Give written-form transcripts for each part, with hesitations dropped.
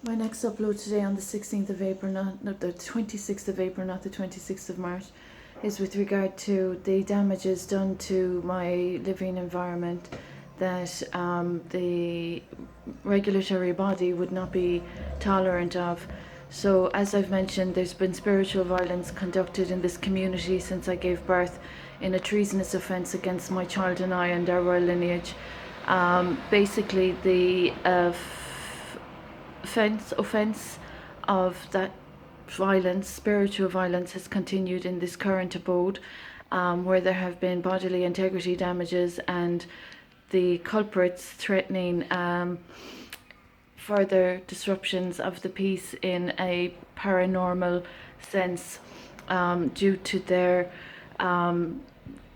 My next upload today on the 16th of April, not the 26th of April, not the 26th of March, is with regard to the damages done to my living environment that the regulatory body would not be tolerant of. So, as I've mentioned, there's been spiritual violence conducted in this community since I gave birth in a treasonous offence against my child and I and our royal lineage. Basically, the offence of that violence, spiritual violence, has continued in this current abode, where there have been bodily integrity damages and the culprits threatening further disruptions of the peace in a paranormal sense, due to their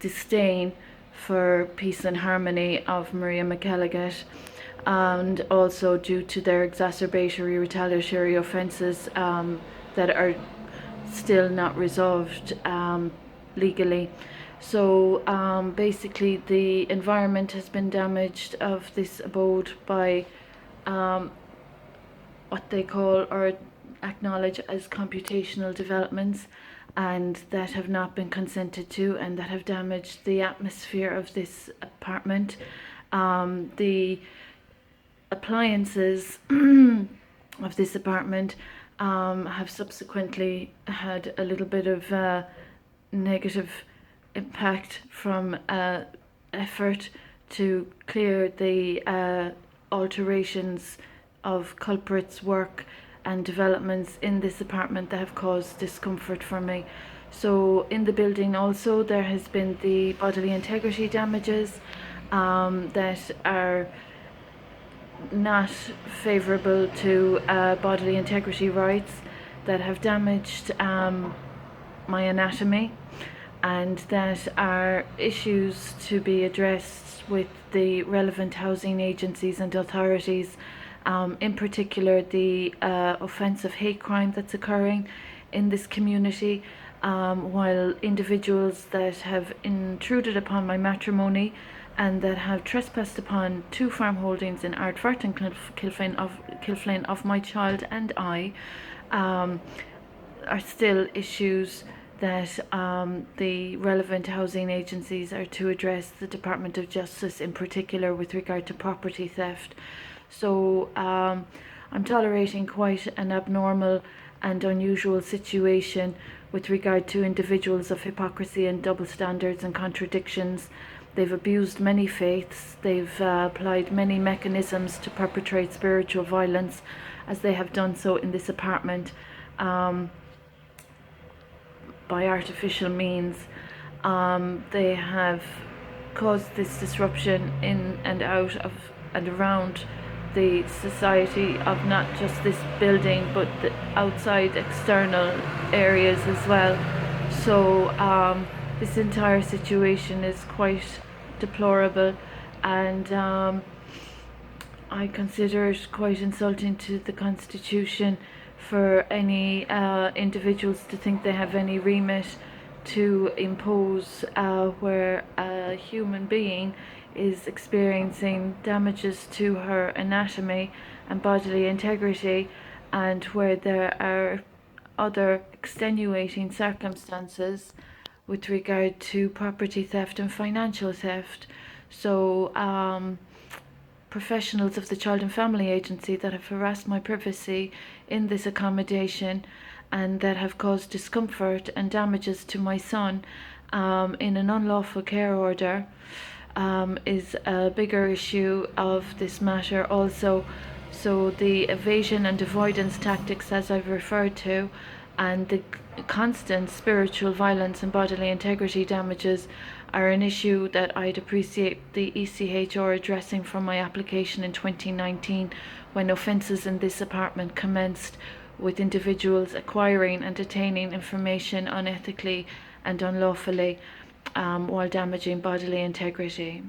disdain for peace and harmony of Maria McElligott, and also due to their exacerbatory retaliatory offences that are still not resolved legally. So basically the environment has been damaged of this abode by what they call or acknowledge as computational developments, and that have not been consented to and that have damaged the atmosphere of this apartment. The appliances of this apartment have subsequently had a little bit of negative impact from effort to clear the alterations of culprits' work and developments in this apartment that have caused discomfort for me. So in the building also there has been the bodily integrity damages that are not favourable to bodily integrity rights, that have damaged my anatomy, and that are issues to be addressed with the relevant housing agencies and authorities. In particular, the offence of hate crime that's occurring in this community, while individuals that have intruded upon my matrimony and that have trespassed upon two farm holdings in Ardfert and Kilflane of my child and I, are still issues that the relevant housing agencies are to address, the Department of Justice in particular, with regard to property theft. So I'm tolerating quite an abnormal and unusual situation with regard to individuals of hypocrisy and double standards and contradictions. They've abused many faiths, they've applied many mechanisms to perpetrate spiritual violence, as they have done so in this apartment by artificial means. They have caused this disruption in and out of and around the society of not just this building but the outside external areas as well. So this entire situation is quite deplorable, and I consider it quite insulting to the Constitution for any individuals to think they have any remit to impose where a human being is experiencing damages to her anatomy and bodily integrity, and where there are other extenuating circumstances with regard to property theft and financial theft. So professionals of the Child and Family Agency that have harassed my privacy in this accommodation and that have caused discomfort and damages to my son in an unlawful care order is a bigger issue of this matter also. So the evasion and avoidance tactics, as I've referred to, and the constant spiritual violence and bodily integrity damages are an issue that I'd appreciate the ECHR addressing from my application in 2019, when offences in this apartment commenced with individuals acquiring and detaining information unethically and unlawfully while damaging bodily integrity.